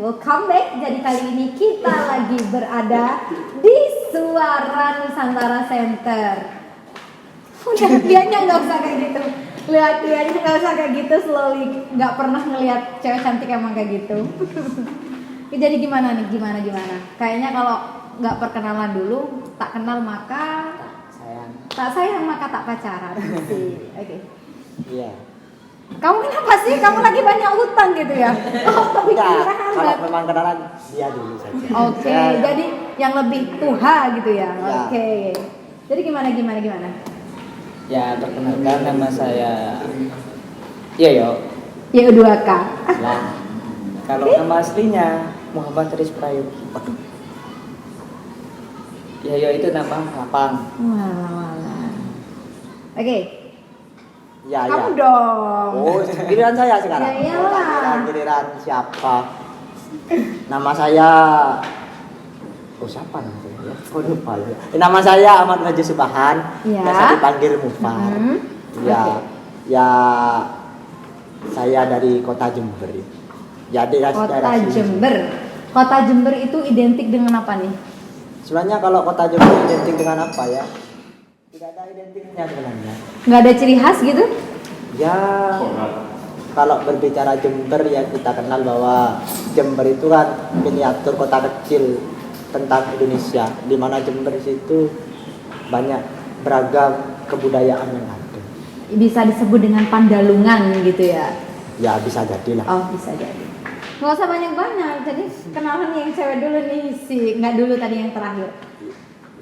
welcome back. Jadi kali ini kita lagi berada di Suara Nusantara Center. Udah, dianya nggak usah kayak gitu. Lihat dianya nggak usah kayak gitu, slowly. Nggak pernah ngelihat cewek cantik emang kayak gitu. Jadi gimana nih, gimana? Kayaknya kalau nggak perkenalan dulu, tak kenal maka tak sayang maka tak pacaran. Oke. Iya. Kamu kenapa sih? Kamu lagi banyak utang gitu ya? Oh, kepikiran. Kalau memang kenalan dia dulu saja. Oke, jadi yang lebih tuha gitu ya. Ya. Oke. Jadi gimana? Ya, perkenalkan nama saya Yoyo. Y2K. Nah, kalau nama aslinya Muhammad Riz Prayogi. Yoyo itu nama lapang. Walah. Oke. Ya, Kamu ya. dong. Oh, giliran saya sekarang. Ya, iyalah. Giliran siapa? Nama saya siapa nama saya? Oh, lupa ya. Nama saya Ahmad Raja Subahan. Ya. Biasa dipanggil Mufar. Ya. Oke. Ya, saya dari kota Jember. Jadi Kota Jember. Kota Jember itu identik dengan apa nih? Sebenarnya kalau kota Jember identik dengan apa ya? Tidak ada identiknya sebenarnya. Nggak ada ciri khas gitu? Ya, kalau berbicara Jember ya kita kenal bahwa Jember itu kan miniatur kota kecil tentang Indonesia, di mana Jember itu banyak beragam kebudayaan yang ada. Bisa disebut dengan Pandalungan gitu ya? Ya bisa jadilah. Oh, bisa jadi. Nggak usah banyak-banyak, jadi kenalan yang cewek dulu nih sih, nggak dulu tadi yang terakhir.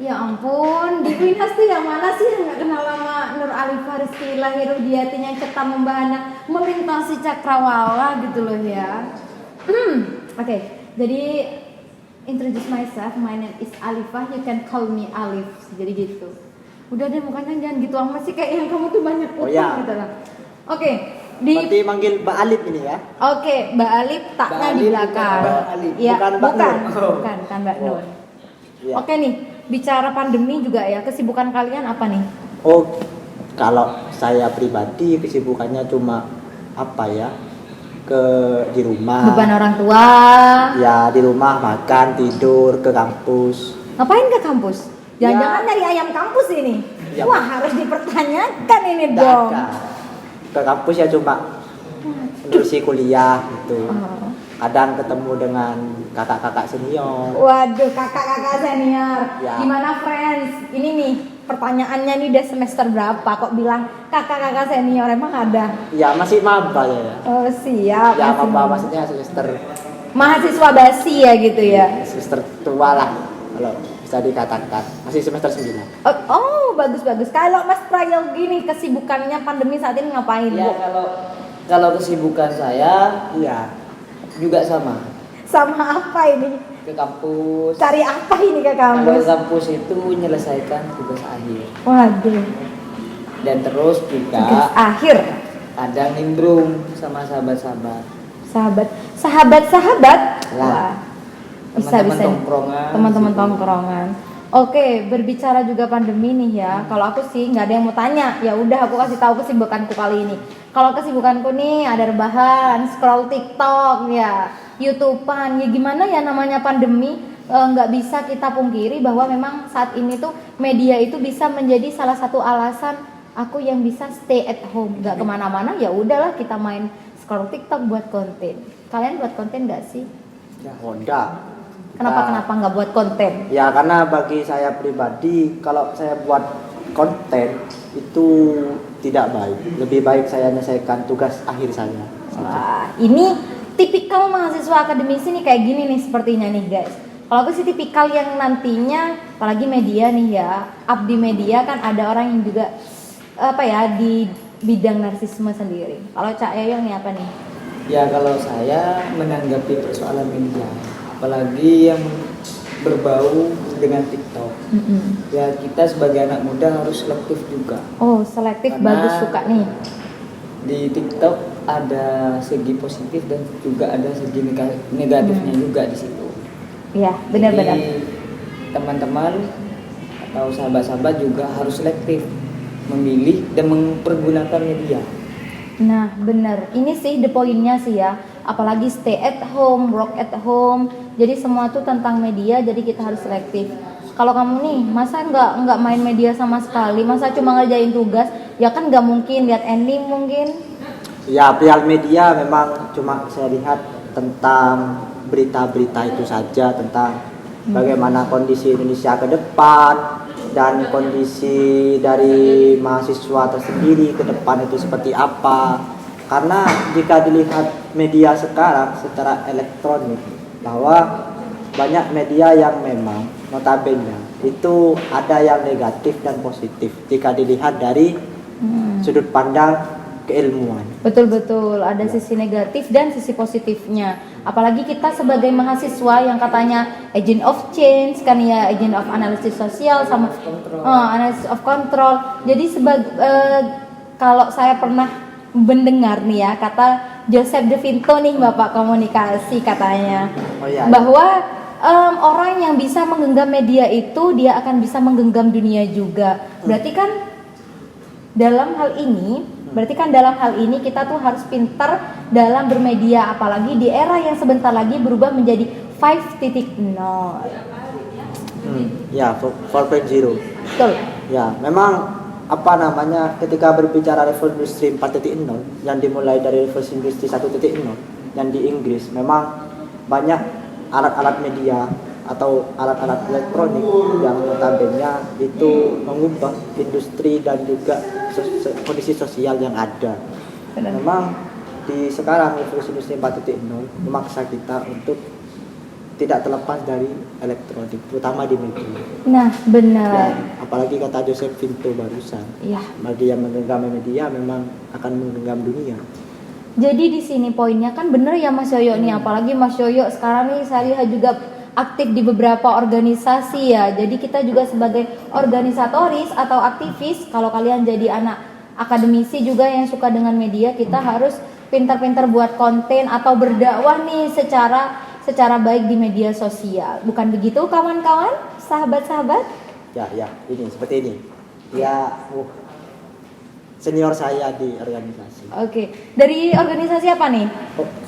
Ya ampun, di Queenhouse tuh yang mana sih yang nggak kenal sama Nur Alifah Rizky Lahirudiatin yang cetam membahana melintasi cakrawala gitu loh ya. Oke, jadi introduce myself, my name is Alifah, you can call me Alif, jadi gitu. Udah deh, mukanya jangan gitu amat sih, kayak yang kamu tuh banyak utang ya. gitu lah. Oke. Berarti manggil Mbak Alif ini ya? Oke, Mbak Alif taknya di belakang. Iya, bukan Mbak Nur. bukan Mbak Nur. Iya. Oke nih, bicara pandemi juga ya, kesibukan kalian apa nih? Oh, kalau saya pribadi kesibukannya cuma apa ya? Di rumah. Beban orang tua. Ya, di rumah makan, tidur, ke kampus. Ngapain ke kampus? Jangan-jangan dari ayam kampus ini. Ya. Wah, harus dipertanyakan ini Nggak dong. ada. Ke kampus ya cuma ngurusi kuliah gitu. Oh. Kadang ketemu dengan kakak-kakak senior. Waduh, kakak-kakak senior. Ya. Gimana friends? Ini nih, pertanyaannya nih udah semester berapa? Kok bilang kakak-kakak senior? Emang ada? Ya masih maba ya. Oh, siap. Ya masih maba maksudnya semester mahasiswa basi ya gitu ya. semester tua lah kalau bisa dikatakan. Masih semester 9. Oh, bagus. Kalau Mas Prayogi nih kesibukannya pandemi saat ini ngapain? Ya, Bu? kalau kesibukan saya Iya. juga sama. Sama apa ini? Ke kampus. Cari apa ini ke Kalau kampus? kampus itu menyelesaikan tugas akhir. Waduh, Dan terus tugas juga akhir. kadang nimbrung sama sahabat-sahabat. Sahabat-sahabat. Lah. Wah, bisa. Tongkrongan. Teman-teman situ. tongkrongan. Oke, berbicara juga pandemi nih ya. Kalau aku sih nggak ada yang mau tanya. Ya udah, aku kasih tahu kesibukanku kali ini. Kalau kesibukanku nih ada rebahan, scroll TikTok ya, YouTubean. Ya gimana ya namanya pandemi, nggak bisa kita pungkiri bahwa memang saat ini tuh media itu bisa menjadi salah satu alasan aku yang bisa stay at home, nggak kemana-mana. Ya udahlah, kita main scroll TikTok buat konten. Kalian buat konten nggak sih? Ya Honda. Kenapa nggak buat konten? Ya karena bagi saya pribadi kalau saya buat konten itu tidak baik. Lebih baik saya menyelesaikan tugas akhir saya. Wah, ini tipikal mahasiswa akademisi nih kayak gini nih sepertinya nih guys. Kalau aku sih tipikal yang nantinya, apalagi media nih ya, abdi media kan ada orang yang juga apa ya di bidang narsisme sendiri. Kalau Cak Yoyo nih apa nih? Ya, kalau saya menanggapi persoalan media, apalagi yang berbau dengan TikTok. Ya, kita sebagai anak muda harus selektif juga. Oh, selektif. Karena bagus, suka nih. Di TikTok ada segi positif dan juga ada segi negatifnya juga di situ. Iya, benar-benar. Jadi teman-teman atau sahabat-sahabat juga harus selektif memilih dan mempergunakan media. Nah, benar. Ini sih the poinnya sih ya. apalagi stay at home, work at home. Jadi semua tuh tentang media, jadi kita harus selektif. Kalau kamu nih, masa nggak main media sama sekali, masa cuma ngerjain tugas, ya kan nggak mungkin lihat ending mungkin. Ya, perihal media memang cuma saya lihat tentang berita-berita itu saja, tentang bagaimana kondisi Indonesia ke depan dan kondisi dari mahasiswa tersendiri ke depan itu seperti apa. Karena jika dilihat media sekarang secara elektronik, bahwa banyak media yang memang notabene itu ada yang negatif dan positif jika dilihat dari sudut pandang keilmuan. Betul, ada sisi negatif dan sisi positifnya. Apalagi kita sebagai mahasiswa yang katanya agent of change kan ya, agent of analisis sosial sama analysis of control. Jadi kalau saya pernah mendengar nih ya, kata Joseph De Vinto nih, Bapak komunikasi katanya, bahwa orang yang bisa menggenggam media itu dia akan bisa menggenggam dunia juga. Berarti kan dalam hal ini kita tuh harus pintar dalam bermedia, apalagi di era yang sebentar lagi berubah menjadi 5.0. Ya, 4.0. Betul. Ya, memang ketika berbicara revolusi 4.0 yang dimulai dari revolusi industri 1.0 yang di Inggris, memang banyak alat-alat media atau alat-alat elektronik yang notabene itu mengubah industri dan juga kondisi sosial yang ada. Benar. Memang di sekarang revolusi industri 4.0 memaksa kita untuk tidak terlepas dari elektronik, terutama di media. Nah, benar. Dan apalagi kata Joseph Vinto barusan, Ya. bagi yang menggenggam media memang akan menggenggam dunia. Jadi di sini poinnya kan bener ya Mas Yoyo nih, apalagi Mas Yoyo sekarang nih saya lihat juga aktif di beberapa organisasi ya. Jadi kita juga sebagai organisatoris atau aktivis, kalau kalian jadi anak akademisi juga yang suka dengan media, kita harus pintar-pintar buat konten atau berdakwah nih secara baik di media sosial. Bukan begitu kawan-kawan, sahabat-sahabat? Ya, ini seperti ini. Ya, senior saya di organisasi. Oke. Dari organisasi apa nih?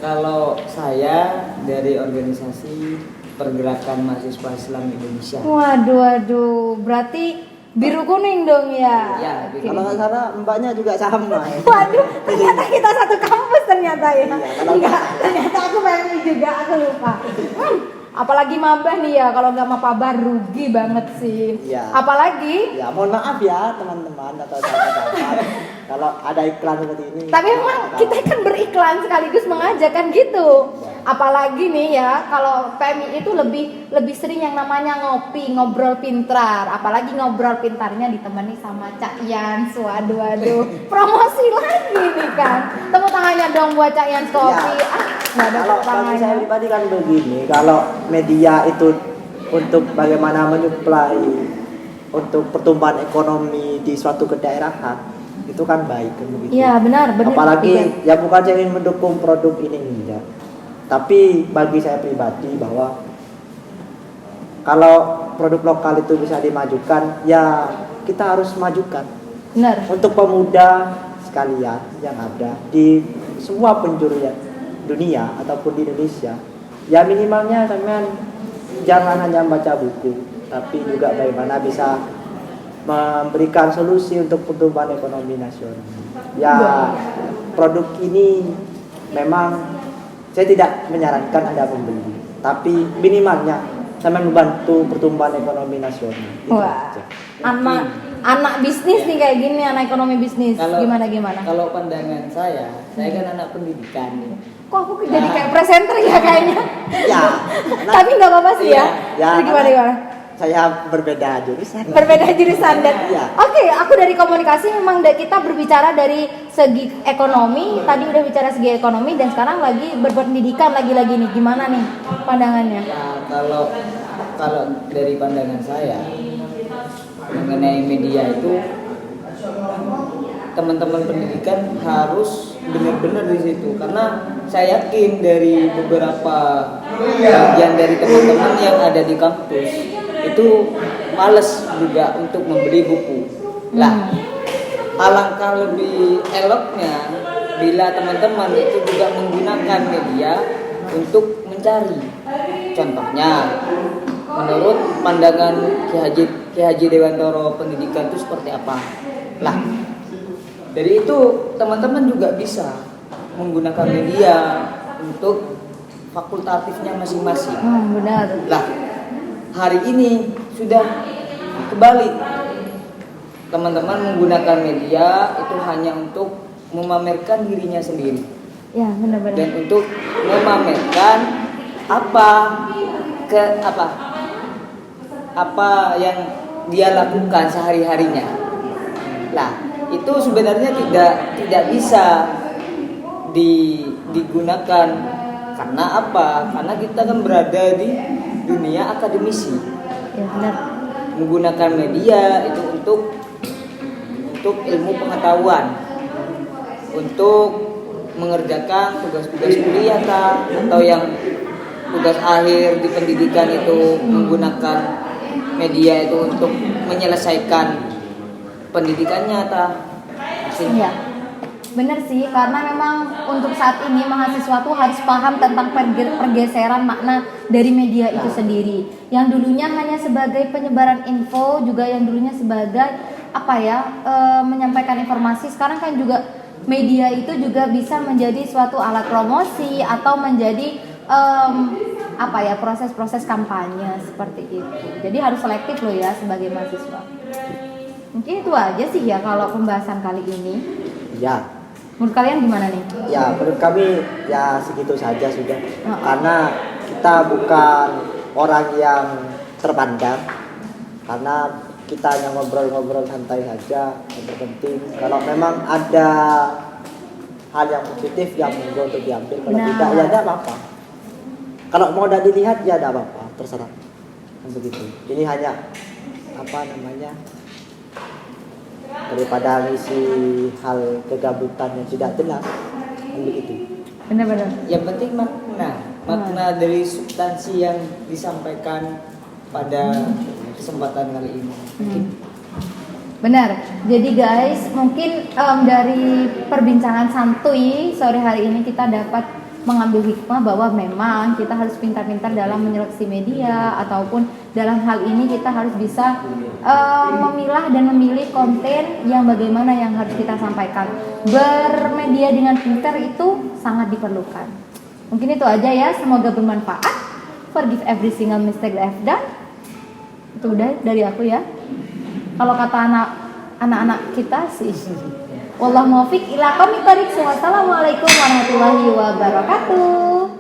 Kalau saya dari organisasi Pergerakan Mahasiswa Islam Indonesia. Waduh, berarti biru kuning dong ya? Ya, Oke. Kalau nggak salah mbaknya juga sama. Waduh, ternyata kita satu kampus ternyata ya. kalau Enggak, ternyata aku PMI juga, aku lupa. Apalagi mabah nih ya, kalau nggak mapabah rugi banget sih. Iya. Apalagi Ya, mohon maaf ya teman-teman atau sahabat-sahabat kalau ada iklan seperti ini. tapi emang kita kan beriklan sekaligus mengajak kan gitu. Apalagi nih ya, kalau PMI itu lebih sering yang namanya ngobrol pintar. Apalagi ngobrol pintarnya ditemani sama Cak Yans. Waduh, promosi lagi nih kan. Tepuk tangannya dong buat Cak Yans Kopi. Ya. Nggak ada Kalau tepuk bagi tangannya. saya pribadi kan begini, kalau media itu untuk bagaimana menyuplai untuk pertumbuhan ekonomi di suatu kedaerahan, itu kan baik kan begitu. Iya, benar. Apalagi juga. ya bukan saya ingin mendukung produk ini enggak. Tapi bagi saya pribadi bahwa kalau produk lokal itu bisa dimajukan, ya kita harus majukan. Benar. Untuk pemuda sekalian yang ada di semua penjuru dunia ataupun di Indonesia, ya minimalnya teman jangan hanya baca buku, tapi juga bagaimana bisa memberikan solusi untuk pertumbuhan ekonomi nasional. Ya, produk ini memang saya tidak menyarankan Anda membeli, tapi minimalnya teman membantu pertumbuhan ekonomi nasional. Itu Wah, aja. anak bisnis nih kayak gini, anak ekonomi bisnis. Gimana? Kalau pandangan saya kan anak pendidikan nih. Kok aku jadi kayak presenter ya kayaknya? Ya, Tapi nggak apa-apa sih ya. Ya, Jadi gimana? saya berbeda jurusan. Berbeda jurusan dan Iya. Oke, aku dari komunikasi memang kita berbicara dari segi ekonomi. Tadi udah bicara segi ekonomi dan sekarang lagi berpendidikan lagi nih. Gimana nih pandangannya? Nah, kalau dari pandangan saya mengenai media itu, teman-teman pendidikan harus benar-benar di situ, karena saya yakin dari beberapa bagian dari teman-teman yang ada di kampus itu males juga untuk membeli buku. Alangkah lebih eloknya bila teman-teman itu juga menggunakan media untuk mencari. Contohnya, menurut pandangan Ki Haji Dewantoro pendidikan itu seperti apa? Lah, dari itu teman-teman juga bisa menggunakan media untuk fakultatifnya masing-masing. Benar. Lah, hari ini sudah kebalik. Teman-teman menggunakan media itu hanya untuk memamerkan dirinya sendiri. Ya, benar-benar. Dan untuk memamerkan apa yang dia lakukan sehari-harinya. Lah, itu sebenarnya tidak bisa digunakan. Karena apa? Karena kita kan berada di dunia akademisi. Ya, benar. Menggunakan media itu untuk ilmu pengetahuan, untuk mengerjakan tugas-tugas kuliah atau yang tugas akhir di pendidikan itu menggunakan media itu untuk menyelesaikan pendidikannya Iya, bener sih, karena memang untuk saat ini mahasiswa tuh harus paham tentang pergeseran makna dari media itu sendiri. Yang dulunya hanya sebagai penyebaran info, juga yang dulunya sebagai menyampaikan informasi. Sekarang kan juga media itu juga bisa menjadi suatu alat promosi atau menjadi proses-proses kampanye seperti itu. Jadi harus selektif loh ya sebagai mahasiswa. Mungkin itu aja sih ya kalau pembahasan kali ini. Ya. Menurut kalian gimana nih? Ya, menurut kami ya segitu saja sudah. Karena kita bukan orang yang terpandang. Karena kita hanya ngobrol-ngobrol santai saja, yang terpenting kalau memang ada hal yang positif yang monggo untuk diambil, kalau tidak ya tidak apa-apa. Kalau mau tidak dilihat ya tidak apa-apa, terserah. Begitu. Ini hanya daripada ngisi hal kegabutan yang tidak jelas, begitu. Benar-benar. Yang penting makna dari substansi yang disampaikan pada kesempatan kali ini. Benar. Jadi guys, mungkin dari perbincangan santuy sore hari ini kita dapat mengambil hikmah bahwa memang kita harus pintar-pintar dalam menyeleksi media, ataupun dalam hal ini kita harus bisa memilah dan memilih konten yang bagaimana yang harus kita sampaikan. Bermedia dengan pintar itu sangat diperlukan. Mungkin itu aja ya, semoga bermanfaat. Forgive every single mistake I've done. Itu udah dari aku ya. Kalau kata anak-anak kita sih, wallahu muwaffiq ila aqwamit thoriq. Wassalamualaikum warahmatullahi wabarakatuh.